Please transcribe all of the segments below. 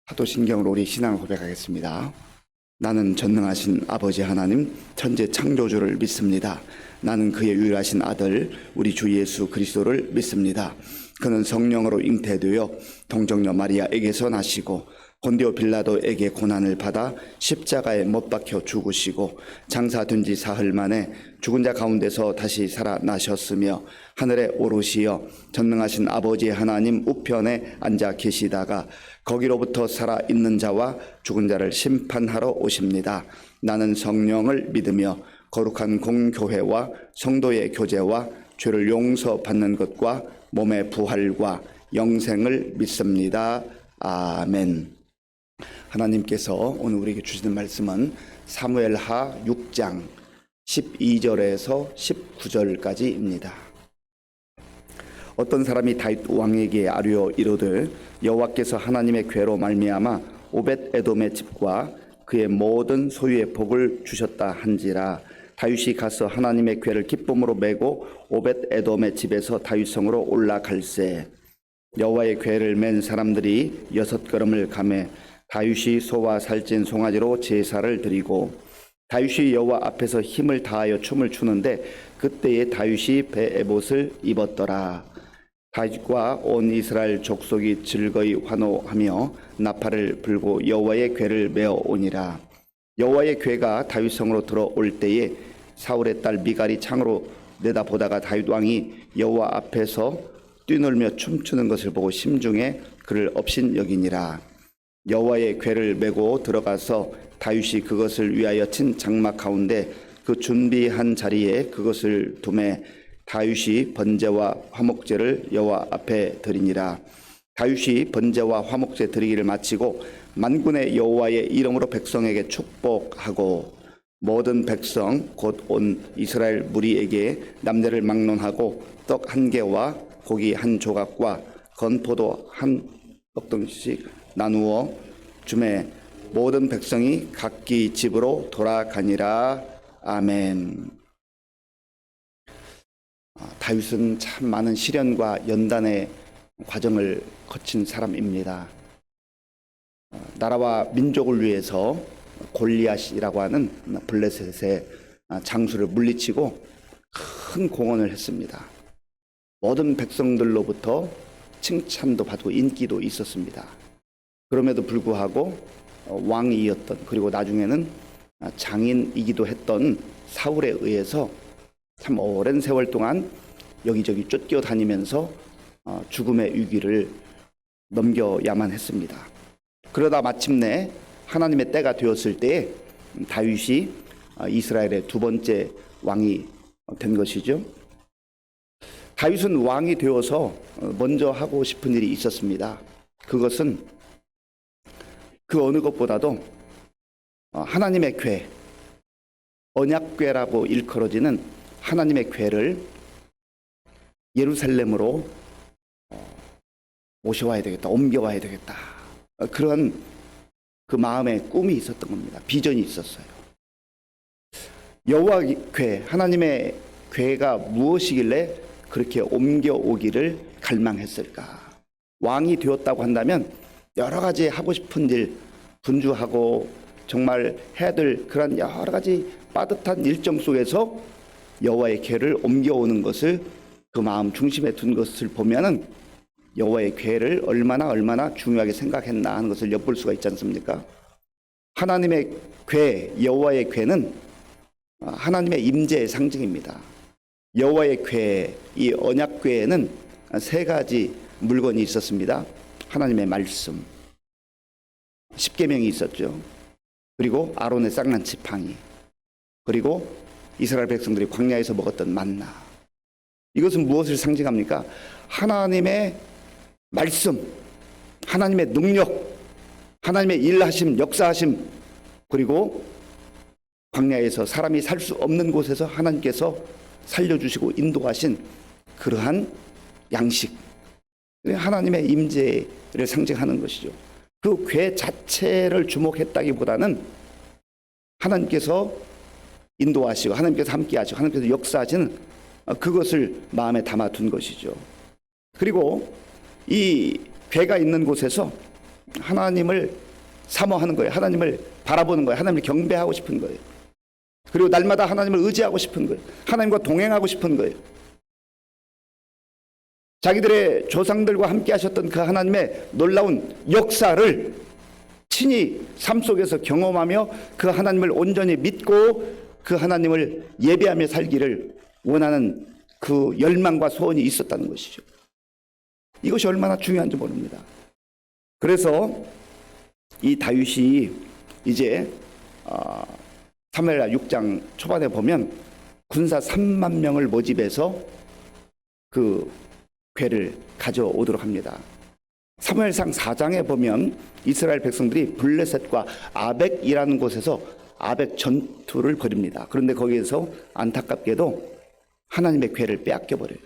사도신경으로 우리 신앙을 고백하겠습니다. 나는 전능하신 아버지 하나님 천재 창조주를 믿습니다. 나는 그의 유일하신 아들 우리 주 예수 그리스도를 믿습니다. 그는 성령으로 잉태되어 동정녀 마리아에게서 나시고 본디오 빌라도에게 고난을 받아 십자가에 못 박혀 죽으시고 장사된 지 사흘 만에 죽은 자 가운데서 다시 살아나셨으며 하늘에 오르시어 전능하신 아버지 하나님 우편에 앉아 계시다가 거기로부터 살아있는 자와 죽은 자를 심판하러 오십니다. 나는 성령을 믿으며 거룩한 공교회와 성도의 교제와 죄를 용서받는 것과 몸의 부활과 영생을 믿습니다. 아멘. 하나님께서 오늘 우리에게 주시는 말씀은 사무엘하 6장 12절에서 19절까지입니다. 어떤 사람이 다윗 왕에게 아뢰어 이르되 여호와께서 하나님의 궤로 말미암아 오벳 에돔의 집과 그의 모든 소유의 복을 주셨다 한지라. 다윗이 가서 하나님의 궤를 기쁨으로 메고 오벳 에돔의 집에서 다윗성으로 올라갈새 여호와의 궤를 맨 사람들이 6걸음을 가매 다윗이 소와 살찐 송아지로 제사를 드리고 다윗이 여호와 앞에서 힘을 다하여 춤을 추는데 그때에 다윗이 베에봇을 입었더라. 다윗과 온 이스라엘 족속이 즐거이 환호하며 나팔을 불고 여호와의 궤를 메어 오니라. 여호와의 궤가 다윗성으로 들어올 때에 사울의 딸 미갈이 창으로 내다보다가 다윗 왕이 여호와 앞에서 뛰놀며 춤추는 것을 보고 심중에 그를 업신여기니라. 여호와의 궤를 메고 들어가서 다윗이 그것을 위하여 친 장막 가운데 그 준비한 자리에 그것을 두매 다윗이 번제와 화목제를 여호와 앞에 드리니라. 다윗이 번제와 화목제 드리기를 마치고 만군의 여호와의 이름으로 백성에게 축복하고 모든 백성 곧 온 이스라엘 무리에게 남녀를 막론하고 떡 한 개와 고기 한 조각과 건포도 한 떡등씩 나누어 주매 모든 백성이 각기 집으로 돌아가니라. 아멘. 다윗은 참 많은 시련과 연단의 과정을 거친 사람입니다. 나라와 민족을 위해서 골리앗이라고 하는 블레셋의 장수를 물리치고 큰 공헌을 했습니다. 모든 백성들로부터 칭찬도 받고 인기도 있었습니다. 그럼에도 불구하고 왕이었던 그리고 나중에는 장인이기도 했던 사울에 의해서 참 오랜 세월 동안 여기저기 쫓겨다니면서 죽음의 위기를 넘겨야만 했습니다. 그러다 마침내 하나님의 때가 되었을 때에 다윗이 이스라엘의 두 번째 왕이 된 것이죠. 다윗은 왕이 되어서 먼저 하고 싶은 일이 있었습니다. 그것은 그 어느 것보다도 하나님의 궤, 언약궤라고 일컬어지는 하나님의 궤를 예루살렘으로 모셔와야 되겠다, 옮겨와야 되겠다. 그런 그 마음에 꿈이 있었던 겁니다. 비전이 있었어요. 여호와 궤, 하나님의 궤가 무엇이길래 그렇게 옮겨오기를 갈망했을까? 왕이 되었다고 한다면 여러 가지 하고 싶은 일, 분주하고 정말 해야 될 그런 여러 가지 빠듯한 일정 속에서 여호와의 궤를 옮겨오는 것을 그 마음 중심에 둔 것을 보면은 여호와의 궤를 얼마나 중요하게 생각했나 하는 것을 엿볼 수가 있지 않습니까? 하나님의 궤, 여호와의 궤는 하나님의 임재의 상징입니다. 여호와의 궤, 이 언약궤에는 세 가지 물건이 있었습니다. 하나님의 말씀, 십계명이 있었죠. 그리고 아론의 쌍난 지팡이, 그리고 이스라엘 백성들이 광야에서 먹었던 만나. 이것은 무엇을 상징합니까? 하나님의 말씀, 하나님의 능력, 하나님의 일하심, 역사하심, 그리고 광야에서 사람이 살 수 없는 곳에서 하나님께서 살려주시고 인도하신 그러한 양식, 하나님의 임재를 상징하는 것이죠. 그 궤 자체를 주목했다기보다는 하나님께서 인도하시고 하나님께서 함께하시고 하나님께서 역사하시는 그것을 마음에 담아둔 것이죠. 그리고 이 궤가 있는 곳에서 하나님을 사모하는 거예요. 하나님을 바라보는 거예요. 하나님을 경배하고 싶은 거예요. 그리고 날마다 하나님을 의지하고 싶은 거예요. 하나님과 동행하고 싶은 거예요. 자기들의 조상들과 함께 하셨던 그 하나님의 놀라운 역사를 친히 삶 속에서 경험하며 그 하나님을 온전히 믿고 그 하나님을 예배하며 살기를 원하는 그 열망과 소원이 있었다는 것이죠. 이것이 얼마나 중요한지 모릅니다. 그래서 이 다윗이 이제 사무엘하 6장 초반에 보면 군사 3만 명을 모집해서 그 궤를 가져오도록 합니다. 사무엘상 4장에 보면 이스라엘 백성들이 블레셋과 아벡이라는 곳에서 아벡 전투를 벌입니다. 그런데 거기에서 안타깝게도 하나님의 궤를 빼앗겨 버려요.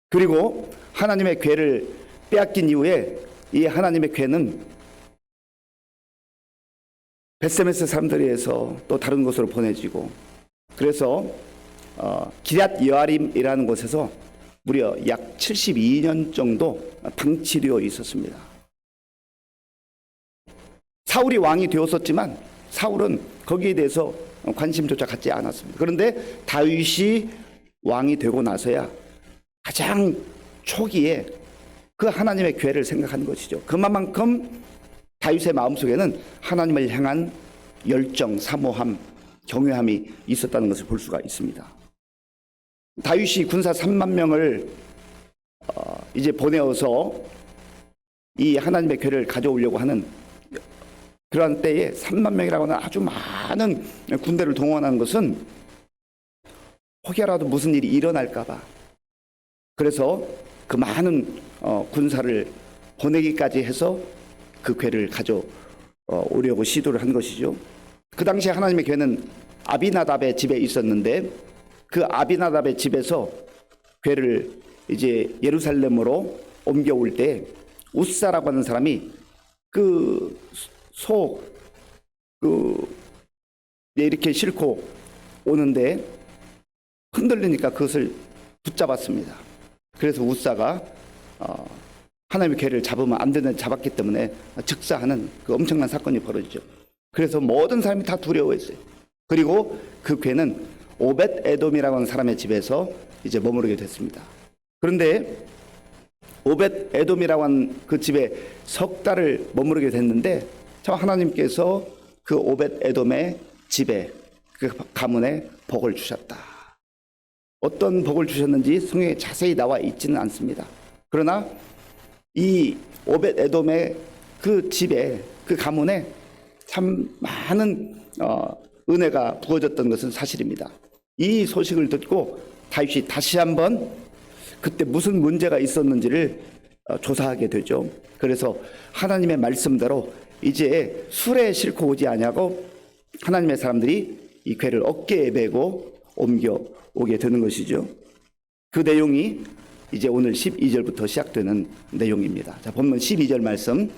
그리고 하나님의 궤를 빼앗긴 이후에 이 하나님의 궤는 벳세메스 사람들에 의해서 또 다른 곳으로 보내지고, 그래서 기럇 여아림이라는 곳에서 무려 약 72년 정도 방치되어 있었습니다. 사울이 왕이 되었었지만 사울은 거기에 대해서 관심조차 갖지 않았습니다. 그런데 다윗이 왕이 되고 나서야 가장 초기에 그 하나님의 궤를 생각한 것이죠. 그만큼 다윗의 마음속에는 하나님을 향한 열정, 사모함, 경외함이 있었다는 것을 볼 수가 있습니다. 다윗이 군사 3만 명을 이제 보내어서 이 하나님의 궤를 가져오려고 하는 그러한 때에 3만 명이라고 하는 아주 많은 군대를 동원하는 것은 혹여라도 무슨 일이 일어날까 봐, 그래서 그 많은 군사를 보내기까지 해서 그 궤를 가져오려고 시도를 한 것이죠. 그 당시에 하나님의 궤는 아비나답의 집에 있었는데 그 아비나답의 집에서 궤를 이제 예루살렘으로 옮겨올 때 우사라고 하는 사람이 이렇게 싣고 오는데 흔들리니까 그것을 붙잡았습니다. 그래서 우사가 하나님의 궤를 잡으면 안 되는 잡았기 때문에 즉사하는 그 엄청난 사건이 벌어지죠. 그래서 모든 사람이 다 두려워했어요. 그리고 그 궤는 오벳 에돔이라고 하는 사람의 집에서 이제 머무르게 됐습니다. 그런데 오벳 에돔이라고 하는 그 집에 석 달을 머무르게 됐는데 저 하나님께서 그 오벳 에돔의 집에 그 가문에 복을 주셨다. 어떤 복을 주셨는지 성경에 자세히 나와 있지는 않습니다. 그러나 이 오벳 에돔의 그 집에 그 가문에 참 많은 은혜가 부어졌던 것은 사실입니다. 이 소식을 듣고 다윗이 다시 한번 그때 무슨 문제가 있었는지를 조사하게 되죠. 그래서 하나님의 말씀대로 이제 술에 싣고 오지 아니하고 하나님의 사람들이 이 궤를 어깨에 메고 옮겨 오게 되는 것이죠. 그 내용이 이제 오늘 12절부터 시작되는 내용입니다. 자, 본문 12절 말씀,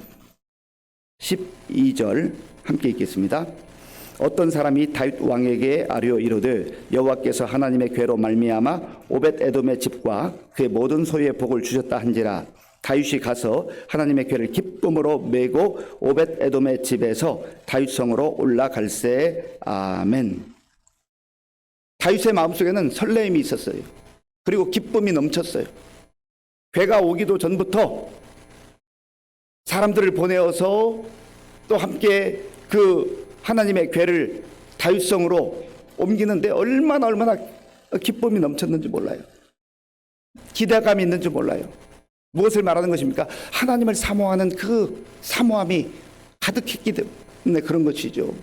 12절 함께 읽겠습니다. 어떤 사람이 다윗 왕에게 아뢰어 이르되 여호와께서 하나님의 궤로 말미암아 오벳 에돔의 집과 그의 모든 소유의 복을 주셨다 한지라. 다윗이 가서 하나님의 궤를 기쁨으로 메고 오벳 에돔의 집에서 다윗 성으로 올라갈세. 아멘. 다윗의 마음속에는 설레임이 있었어요. 그리고 기쁨이 넘쳤어요. 궤가 오기도 전부터 사람들을 보내어서 또 함께 그 하나님의 궤를 다윗성으로 옮기는데 얼마나 기쁨이 넘쳤는지 몰라요. 기대감이 있는지 몰라요. 무엇을 말하는 것입니까? 하나님을 사모하는 그 사모함이 가득했기 때문에 그런 것이죠.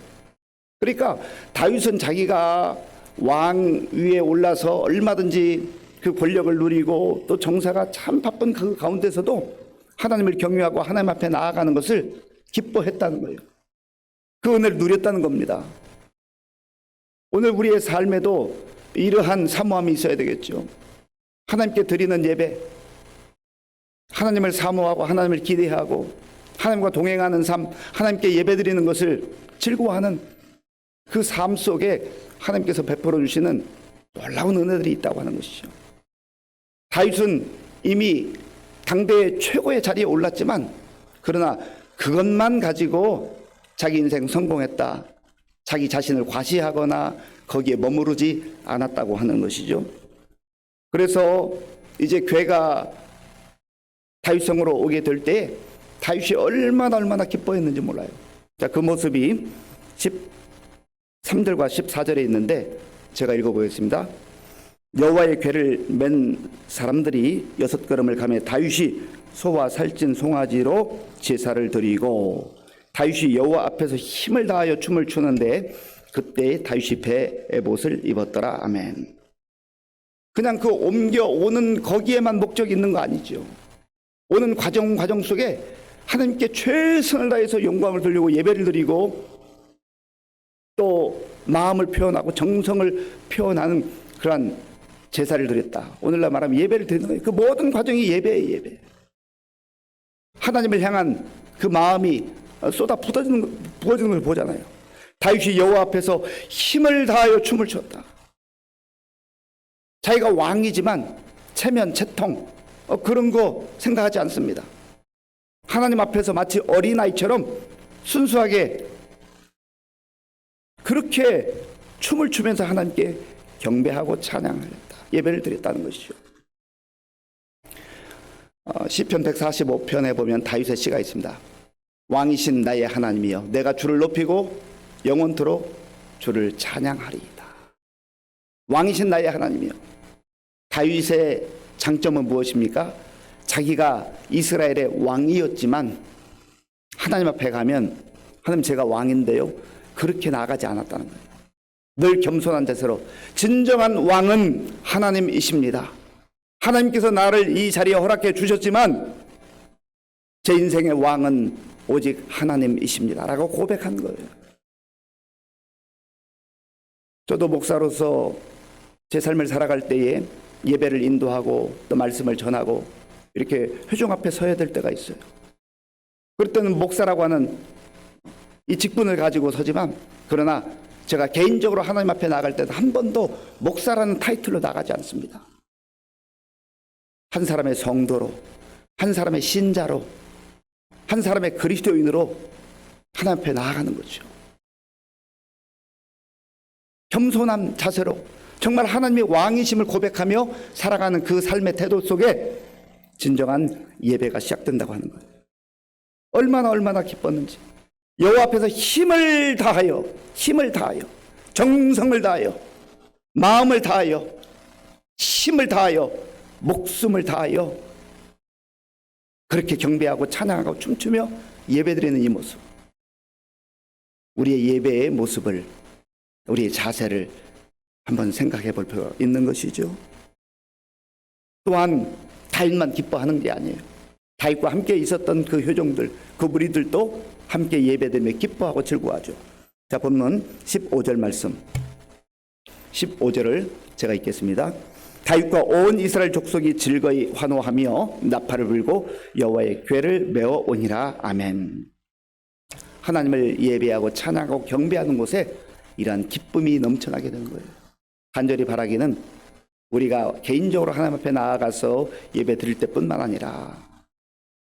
그러니까 다윗은 자기가 왕 위에 올라서 얼마든지 그 권력을 누리고 또 정사가 참 바쁜 그 가운데서도 하나님을 경외하고 하나님 앞에 나아가는 것을 기뻐했다는 거예요. 그 은혜를 누렸다는 겁니다. 오늘 우리의 삶에도 이러한 사모함이 있어야 되겠죠. 하나님께 드리는 예배, 하나님을 사모하고 하나님을 기대하고 하나님과 동행하는 삶, 하나님께 예배드리는 것을 즐거워하는 그 삶 속에 하나님께서 베풀어 주시는 놀라운 은혜들이 있다고 하는 것이죠. 다윗은 이미 당대의 최고의 자리에 올랐지만 그러나 그것만 가지고 자기 인생 성공했다, 자기 자신을 과시하거나 거기에 머무르지 않았다고 하는 것이죠. 그래서 이제 괴가 다윗성으로 오게 될 때 다윗이 얼마나 기뻐했는지 몰라요. 자, 그 모습이 13절과 14절에 있는데 제가 읽어보겠습니다. 여호와의 궤를 맨 사람들이 6걸음을 가며 다윗이 소와 살찐 송아지로 제사를 드리고 다윗이 여호와 앞에서 힘을 다하여 춤을 추는데 그때 다윗이 배 에봇을 입었더라. 아멘. 그냥 그 옮겨오는 거기에만 목적이 있는 거 아니죠. 오는 과정 속에 하나님께 최선을 다해서 영광을 돌리고 예배를 드리고 또 마음을 표현하고 정성을 표현하는 그러한 제사를 드렸다. 오늘날 말하면 예배를 드리는 거예요. 그 모든 과정이 예배예요. 예배. 하나님을 향한 그 마음이 부어지는 걸 보잖아요. 다윗이 여호와 앞에서 힘을 다하여 춤을 췄다. 자기가 왕이지만 체면, 채통 그런 거 생각하지 않습니다. 하나님 앞에서 마치 어린아이처럼 순수하게 그렇게 춤을 추면서 하나님께 경배하고 찬양을 했다. 예배를 드렸다는 것이죠. 시편 145편에 보면 다윗의 시가 있습니다. 왕이신 나의 하나님이여 내가 주를 높이고 영원토록 주를 찬양하리이다. 왕이신 나의 하나님이여. 다윗의 장점은 무엇입니까? 자기가 이스라엘의 왕이었지만 하나님 앞에 가면 하나님 제가 왕인데요, 그렇게 나아가지 않았다는 거예요. 늘 겸손한 자세로 진정한 왕은 하나님이십니다. 하나님께서 나를 이 자리에 허락해 주셨지만 제 인생의 왕은 오직 하나님이십니다 라고 고백한 거예요. 저도 목사로서 제 삶을 살아갈 때에 예배를 인도하고 또 말씀을 전하고 이렇게 회중 앞에 서야 될 때가 있어요. 그럴 때는 목사라고 하는 이 직분을 가지고 서지만 그러나 제가 개인적으로 하나님 앞에 나갈 때도 한 번도 목사라는 타이틀로 나가지 않습니다. 한 사람의 성도로, 한 사람의 신자로, 한 사람의 그리스도인으로 하나님 앞에 나아가는 거죠. 겸손한 자세로 정말 하나님의 왕이심을 고백하며 살아가는 그 삶의 태도 속에 진정한 예배가 시작된다고 하는 거예요. 얼마나 기뻤는지. 여호와 앞에서 힘을 다하여 정성을 다하여 마음을 다하여 힘을 다하여 목숨을 다하여 그렇게 경배하고 찬양하고 춤추며 예배드리는 이 모습, 우리의 예배의 모습을, 우리의 자세를 한번 생각해 볼 필요가 있는 것이죠. 또한 다윗만 기뻐하는 게 아니에요. 다윗과 함께 있었던 그 효종들, 그 무리들도 함께 예배드리며 기뻐하고 즐거워하죠. 자, 본문 15절 말씀, 15절을 제가 읽겠습니다. 다윗과 온 이스라엘 족속이 즐거이 환호하며 나팔을 불고 여호와의 궤를 메어 오니라. 아멘. 하나님을 예배하고 찬양하고 경배하는 곳에 이러한 기쁨이 넘쳐나게 되는 거예요. 간절히 바라기는 우리가 개인적으로 하나님 앞에 나아가서 예배 드릴 때뿐만 아니라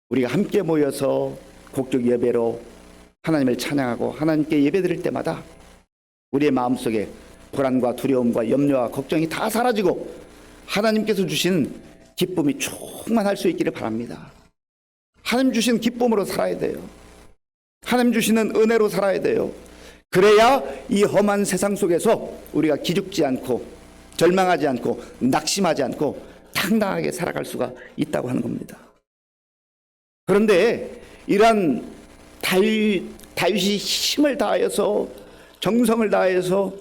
우리가 함께 모여서 곡적 예배로 하나님을 찬양하고 하나님께 예배 드릴 때마다 우리의 마음속에 불안과 두려움과 염려와 걱정이 다 사라지고 하나님께서 주신 기쁨이 충만할 수 있기를 바랍니다. 하나님 주신 기쁨으로 살아야 돼요. 하나님 주시는 은혜로 살아야 돼요. 그래야 이 험한 세상 속에서 우리가 기죽지 않고 절망하지 않고 낙심하지 않고 당당하게 살아갈 수가 있다고 하는 겁니다. 그런데 이러한 다윗이 힘을 다해서 정성을 다해서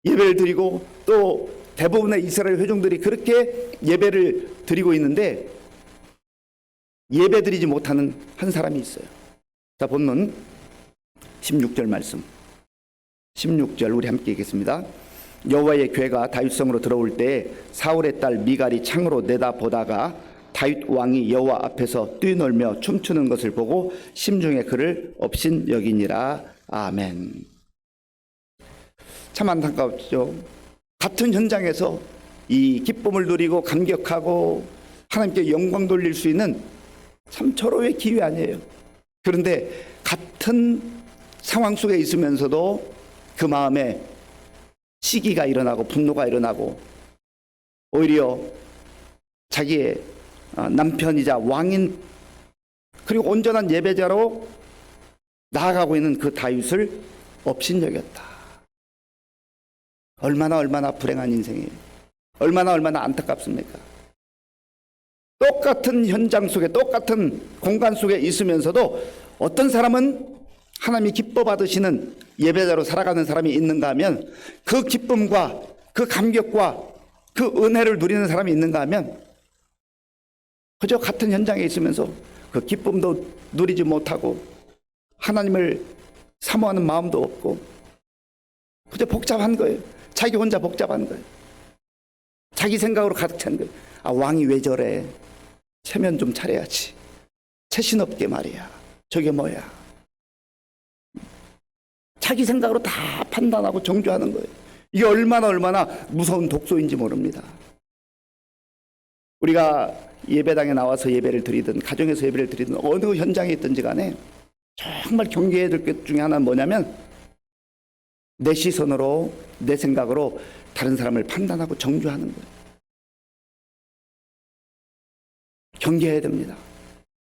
예배를 드리고 또 대부분의 이스라엘 회중들이 그렇게 예배를 드리고 있는데 예배 드리지 못하는 한 사람이 있어요. 자, 본문 16절 말씀, 16절 우리 함께 읽겠습니다. 여호와의 궤가 다윗성으로 들어올 때 사울의 딸 미갈이 창으로 내다보다가 다윗 왕이 여호와 앞에서 뛰놀며 춤추는 것을 보고 심중에 그를 업신 여기니라. 아멘. 참 안타깝죠. 같은 현장에서 이 기쁨을 누리고 감격하고 하나님께 영광 돌릴 수 있는 참 절호의 기회 아니에요. 그런데 같은 상황 속에 있으면서도 그 마음에 시기가 일어나고 분노가 일어나고 오히려 자기의 남편이자 왕인 그리고 온전한 예배자로 나아가고 있는 그 다윗을 업신여겼다. 얼마나 불행한 인생이에요. 얼마나 안타깝습니까? 똑같은 현장 속에 똑같은 공간 속에 있으면서도 어떤 사람은 하나님이 기뻐 받으시는 예배자로 살아가는 사람이 있는가 하면 그 기쁨과 그 감격과 그 은혜를 누리는 사람이 있는가 하면 그저 같은 현장에 있으면서 그 기쁨도 누리지 못하고 하나님을 사모하는 마음도 없고 그저 복잡한 거예요. 자기 혼자 복잡한 거예요. 자기 생각으로 가득 찬 거예요. 아, 왕이 왜 저래? 체면 좀 차려야지. 체신 없게 말이야. 저게 뭐야? 자기 생각으로 다 판단하고 정죄하는 거예요. 이게 얼마나 무서운 독소인지 모릅니다. 우리가 예배당에 나와서 예배를 드리든 가정에서 예배를 드리든 어느 현장에 있든지 간에 정말 경계해야 될 것 중에 하나는 뭐냐면 내 시선으로 내 생각으로 다른 사람을 판단하고 정죄하는 거예요. 경계해야 됩니다.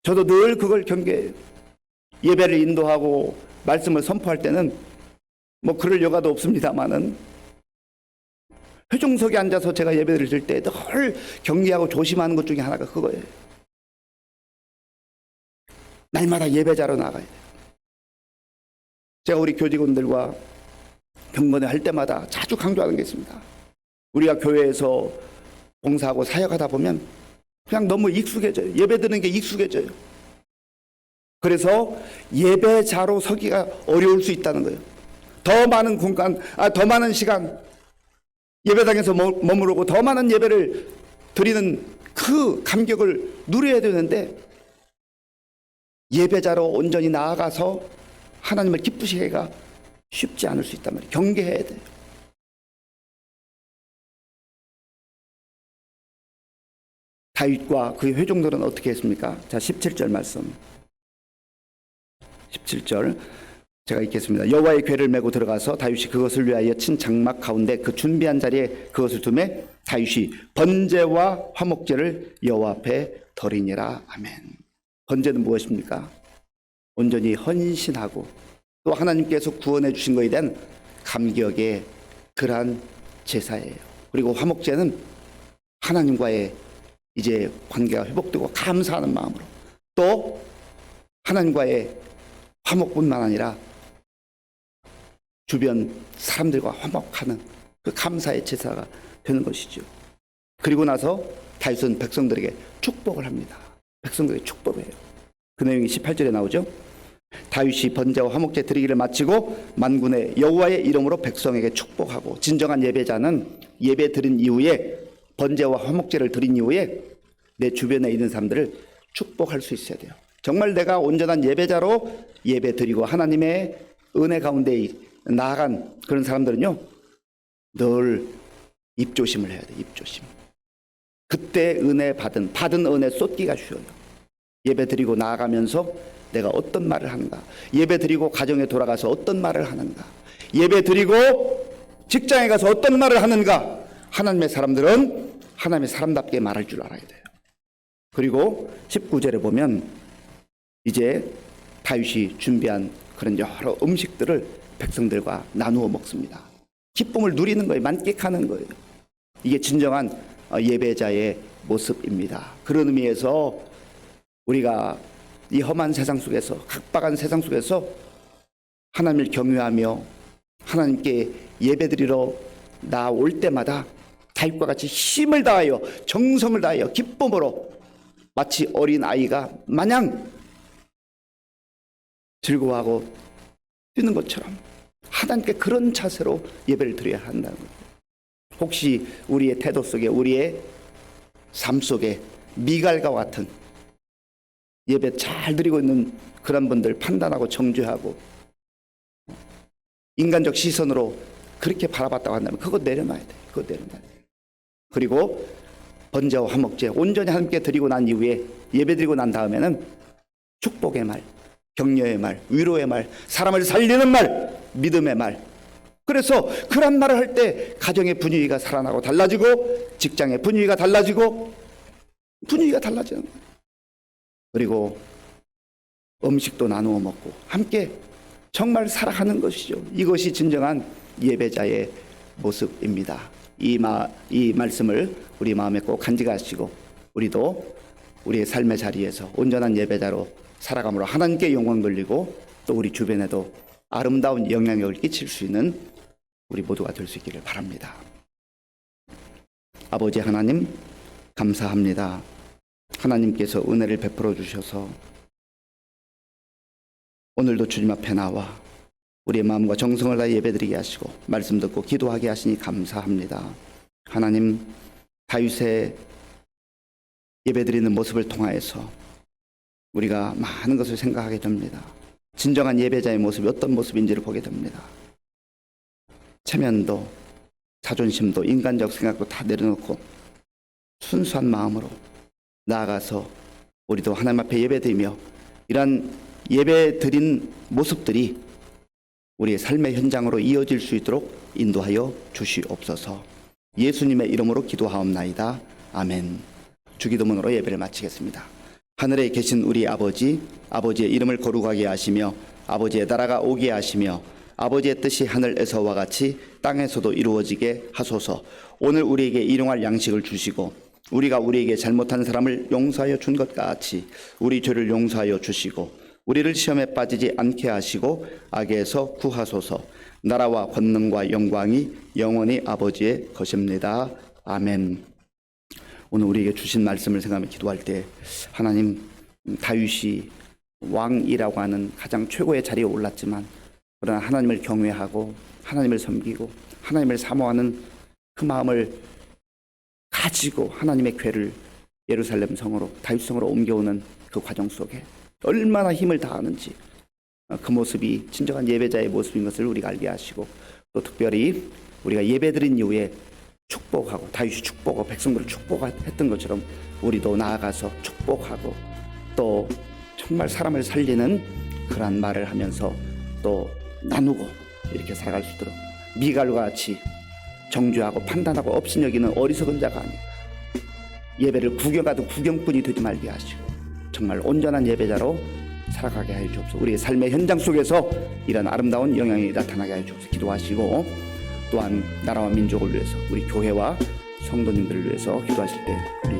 저도 늘 그걸 경계해요. 예배를 인도하고 말씀을 선포할 때는 뭐 그럴 여가도 없습니다만은 회중석에 앉아서 제가 예배를 드릴 때 늘 경계하고 조심하는 것 중에 하나가 그거예요. 날마다 예배자로 나가야 돼요. 제가 우리 교직원들과 경건회 할 때마다 자주 강조하는 게 있습니다. 우리가 교회에서 봉사하고 사역하다 보면 그냥 너무 익숙해져요. 예배 드리는 게 익숙해져요. 그래서 예배자로 서기가 어려울 수 있다는 거예요. 더 많은 공간, 더 많은 시간 예배당에서 머무르고 더 많은 예배를 드리는 그 감격을 누려야 되는데 예배자로 온전히 나아가서 하나님을 기쁘시게가 쉽지 않을 수 있단 말이에요. 경계해야 돼요. 다윗과 그의 회중들은 어떻게 했습니까? 자, 17절 말씀. 17절 제가 읽겠습니다. 여호와의 궤를 메고 들어가서 다윗이 그것을 위하여 친 장막 가운데 그 준비한 자리에 그것을 두매 다윗이 번제와 화목제를 여호와 앞에 드리니라. 아멘. 번제는 무엇입니까? 온전히 헌신하고 또 하나님께서 구원해 주신 것에 대한 감격의 그러한 제사예요. 그리고 화목제는 하나님과의 이제 관계가 회복되고 감사하는 마음으로 또 하나님과의 화목뿐만 아니라 주변 사람들과 화목하는 그 감사의 제사가 되는 것이죠. 그리고 나서 다윗은 백성들에게 축복을 합니다. 백성들에게 축복을 해요. 그 내용이 18절에 나오죠. 다윗이 번제와 화목제 드리기를 마치고 만군의 여호와의 이름으로 백성에게 축복하고 진정한 예배자는 예배 드린 이후에 번제와 화목제를 드린 이후에 내 주변에 있는 사람들을 축복할 수 있어야 돼요. 정말 내가 온전한 예배자로 예배 드리고 하나님의 은혜 가운데 나아간 그런 사람들은요 늘 입조심을 해야 돼요. 입조심. 그때 은혜 받은 은혜 쏟기가 쉬워요. 예배 드리고 나아가면서 내가 어떤 말을 하는가, 예배 드리고 가정에 돌아가서 어떤 말을 하는가, 예배 드리고 직장에 가서 어떤 말을 하는가. 하나님의 사람들은 하나님의 사람답게 말할 줄 알아야 돼요. 그리고 19절에 보면 이제 다윗이 준비한 그런 여러 음식들을 백성들과 나누어 먹습니다. 기쁨을 누리는 거예요. 만끽하는 거예요. 이게 진정한 예배자의 모습입니다. 그런 의미에서 우리가 이 험한 세상 속에서, 각박한 세상 속에서 하나님을 경외하며 하나님께 예배드리러 나올 때마다 다윗과 같이 힘을 다하여 정성을 다하여 기쁨으로 마치 어린 아이가 마냥 즐거워하고 뛰는 것처럼 하나님께 그런 자세로 예배를 드려야 한다는 거예요. 혹시 우리의 태도 속에, 우리의 삶 속에 미갈과 같은 예배 잘 드리고 있는 그런 분들 판단하고 정죄하고 인간적 시선으로 그렇게 바라봤다고 한다면 그거 내려놔야 돼요. 그거 내려놔야 돼요. 그리고 번제와 화목제 온전히 함께 드리고 난 이후에 예배드리고 난 다음에는 축복의 말, 격려의 말, 위로의 말, 사람을 살리는 말, 믿음의 말. 그래서 그런 말을 할 때 가정의 분위기가 살아나고 달라지고 직장의 분위기가 달라지고 분위기가 달라지는 거예요. 그리고 음식도 나누어 먹고 함께 정말 살아가는 것이죠. 이것이 진정한 예배자의 모습입니다. 이 말씀을 우리 마음에 꼭 간직하시고 우리도 우리의 삶의 자리에서 온전한 예배자로 살아감으로 하나님께 영광 돌리고 또 우리 주변에도 아름다운 영향력을 끼칠 수 있는 우리 모두가 될 수 있기를 바랍니다. 아버지 하나님 감사합니다. 하나님께서 은혜를 베풀어 주셔서 오늘도 주님 앞에 나와 우리의 마음과 정성을 다해 예배드리게 하시고 말씀 듣고 기도하게 하시니 감사합니다. 하나님 다윗의 예배드리는 모습을 통하여서 우리가 많은 것을 생각하게 됩니다. 진정한 예배자의 모습이 어떤 모습인지를 보게 됩니다. 체면도 자존심도 인간적 생각도 다 내려놓고 순수한 마음으로 나아가서 우리도 하나님 앞에 예배드리며 이러한 예배드린 모습들이 우리의 삶의 현장으로 이어질 수 있도록 인도하여 주시옵소서. 예수님의 이름으로 기도하옵나이다. 아멘. 주기도문으로 예배를 마치겠습니다. 하늘에 계신 우리 아버지, 아버지의 이름을 거룩하게 하시며 아버지의 나라가 오게 하시며 아버지의 뜻이 하늘에서와 같이 땅에서도 이루어지게 하소서. 오늘 우리에게 일용할 양식을 주시고 우리가 우리에게 잘못한 사람을 용서하여 준 것 같이 우리 죄를 용서하여 주시고 우리를 시험에 빠지지 않게 하시고 악에서 구하소서. 나라와 권능과 영광이 영원히 아버지의 것입니다. 아멘. 오늘 우리에게 주신 말씀을 생각하며 기도할 때 하나님 다윗이 왕이라고 하는 가장 최고의 자리에 올랐지만 그러나 하나님을 경외하고 하나님을 섬기고 하나님을 사모하는 그 마음을 가지고 하나님의 궤를 예루살렘 성으로 다윗 성으로 옮겨오는 그 과정 속에 얼마나 힘을 다하는지 그 모습이 진정한 예배자의 모습인 것을 우리가 알게 하시고 또 특별히 우리가 예배드린 이후에 축복하고 다윗이 축복하고 백성들을 축복했던 것처럼 우리도 나아가서 축복하고 또 정말 사람을 살리는 그러한 말을 하면서 또 나누고 이렇게 살아갈 수 있도록 미갈과 같이 정죄하고 판단하고 업신여기는 어리석은 자가 아니고 예배를 구경하던 구경꾼이 되지 말게 하시고 정말 온전한 예배자로 살아가게 하여 주옵소서. 우리의 삶의 현장 속에서 이런 아름다운 영향이 나타나게 하여 주옵소서. 기도하시고 또한 나라와 민족을 위해서 우리 교회와 성도님들을 위해서 기도하실 때 우리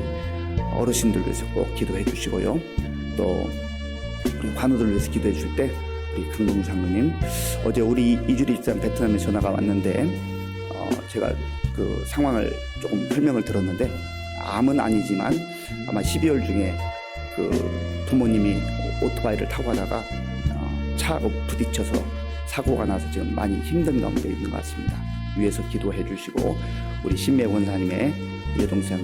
어르신들을 위해서 꼭 기도해 주시고요. 또 우리 관우들을 위해서 기도해 주실 때 우리 강동희 장로님 어제 우리 이주리 집사람 베트남에 전화가 왔는데 제가 그 상황을 조금 설명을 들었는데 암은 아니지만 아마 12월 중에 그 부모님이 오토바이를 타고 가다가 차하고 부딪혀서 사고가 나서 지금 많이 힘든 가운데 있는 것 같습니다. 위에서 기도해 주시고 우리 신매 원사님의 여동생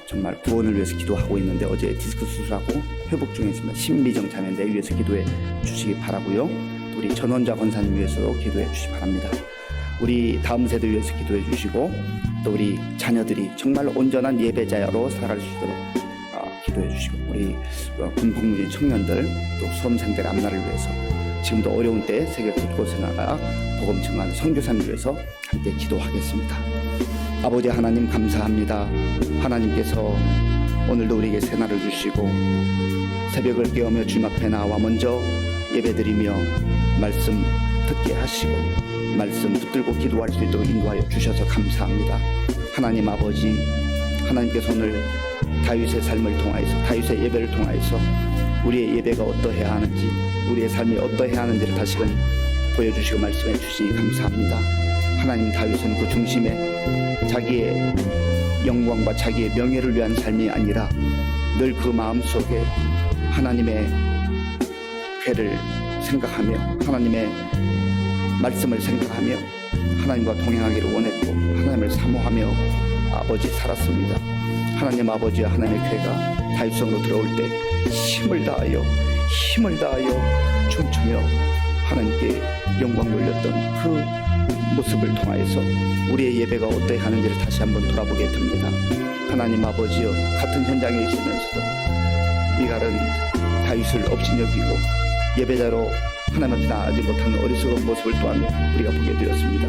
정말 구원을 위해서 기도하고 있는데 어제 디스크 수술하고 회복 중에 있습니다. 신미정 자매인데 위해서 기도해 주시기 바라고요. 우리 전원자 권사님 위해서도 기도해 주시기 바랍니다. 우리 다음 세대 위해서 기도해 주시고 또 우리 자녀들이 정말 온전한 예배자로 살아갈 수 있도록 기도해 주시고 우리 군복무진 청년들 또 수험생들 앞날을 위해서 지금도 어려운 때 세계 곳곳에 나가 복음 증거하는 선교사님을 위해서 함께 기도하겠습니다. 아버지 하나님 감사합니다. 하나님께서 오늘도 우리에게 새날을 주시고 새벽을 깨우며 주님 앞에 나와 먼저 예배드리며 말씀 듣게 하시고 말씀 붙들고 기도할 수 있도록 인도하여 주셔서 감사합니다. 하나님 아버지 하나님께서 오늘 다윗의 삶을 통하여서 다윗의 예배를 통하여서 우리의 예배가 어떠해야 하는지 우리의 삶이 어떠해야 하는지를 다시금 보여주시고 말씀해 주시니 감사합니다. 하나님 다윗은 그 중심에 자기의 영광과 자기의 명예를 위한 삶이 아니라 늘 그 마음속에 하나님의 궤를 생각하며 하나님의 말씀을 생각하며 하나님과 동행하기를 원했고 하나님을 사모하며 아버지 살았습니다. 하나님 아버지와 하나님의 궤가 다윗성으로 들어올 때 힘을 다하여 춤추며 하나님께 영광 돌렸던 그 모습을 통하여서 우리의 예배가 어떠해야 하는지를 다시 한번 돌아보게 됩니다. 하나님 아버지여, 같은 현장에 있으면서도 미갈은 다윗을 업신여기고 예배자로 하나님 앞에 나아가지 못하는 어리석은 모습을 또한 우리가 보게 되었습니다.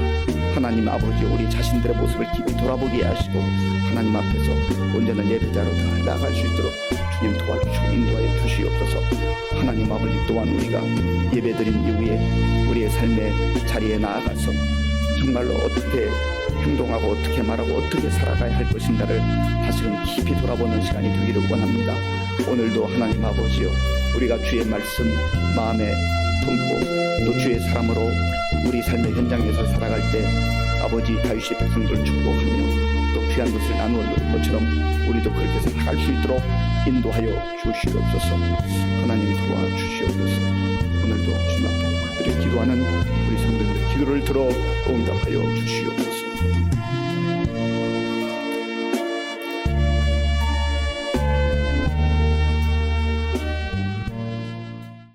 하나님 아버지, 우리 자신들의 모습을 깊이 돌아보게 하시고 하나님 앞에서 온전한 예배자로 나아갈 수 있도록 주님 도와주시고 인도하여 주시옵소서. 하나님 아버지, 또한 우리가 예배드린 이후에 우리의 삶의 자리에 나아가서 정말로 어떻게 행동하고 어떻게 말하고 어떻게 살아가야 할 것인가를 다시금 깊이 돌아보는 시간이 되기를 원합니다. 오늘도 하나님 아버지요, 우리가 주의 말씀 마음에 품고 또 주의 사람으로 우리 삶의 현장에서 살아갈 때 아버지 다윗이 백성들을 축복하며 또 귀한 것을 나누어 놓은 것처럼 우리도 그렇게 살아갈 수 있도록 인도하여 주시옵소서. 하나님 도와주시옵소서. 오늘도 주님 앞에 우리 기도하는 우리 성도들의 기도를 들어 응답하여 주시옵소서.